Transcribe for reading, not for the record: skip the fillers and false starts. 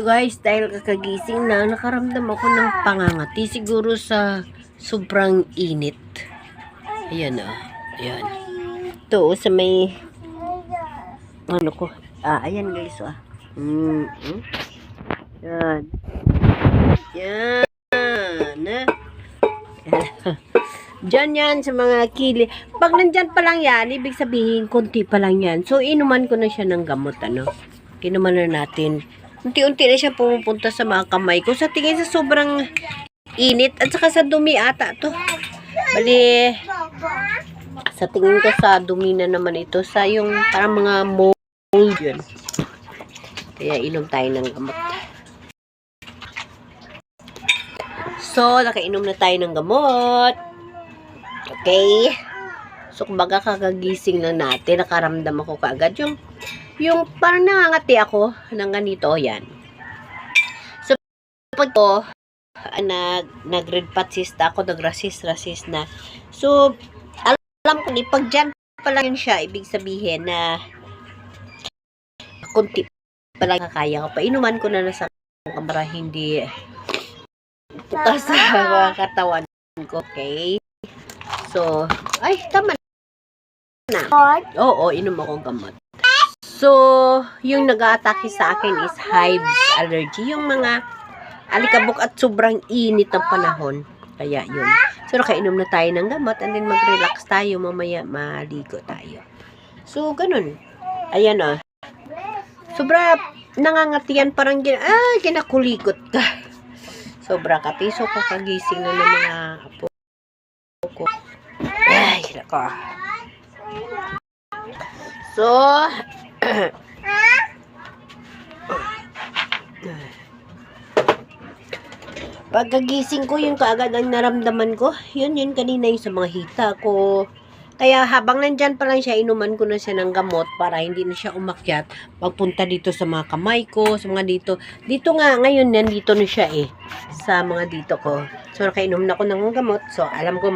Guys, dahil kakagising na, nakaramdam ako ng pangangati. Siguro sa sobrang init. Ayan o. Ayan. Ito sa may ano ko. Ayan guys o. Yan. Yan. Diyan yan sa mga kili. Pag nandyan pa lang yan, ibig sabihin, konti pa lang yan. So, inuman ko na siya ng gamot, Inuman na natin. Unti-unti na siya pumupunta sa mga kamay ko. Sa tingin sa sobrang init at saka sa dumi ata to. Bali, sa tingin ko sa dumi na naman ito. Sa yung parang mga mold yun. Kaya inom tayo ng gamot. So, nakainom na tayo ng gamot. Okay. So, kumbaga kakagising lang natin. Nakaramdam ako kaagad yung parang nangangati ako ng ganito, yan. So, pag ko, nag-red patsista ako, nag-resist na. So, alam ko, pag dyan pa lang yun siya, ibig sabihin na kunti pa lang kaya ko. Painuman ko na sa kamera, hindi putas sa katawan ko, okay? So, ay, tama na. Oo, inom ako gamot. So, yung nag-a-atake sa akin is hives allergy. Yung mga alikabok at sobrang init ng panahon. Kaya yun. So, nakainom na tayo ng gamot and then mag-relax tayo. Mamaya maligo tayo. So, ganun. Ayan o. Sobra nangangatiyan parang ginakulikot ka. Sobra kati. So, kakagising na ng mga apo ko. Ay, nako. So, pagkagising ko, yung kaagad ang naramdaman ko, yun kanina yung sa mga hita ko. Kaya habang nandyan pa lang siya, inuman ko na siya ng gamot para hindi na siya umakyat. Pagpunta dito sa mga kamay ko, sa mga dito. Dito nga, ngayon nandito na siya sa mga dito ko. So, nakainom na ko ng gamot. So, alam ko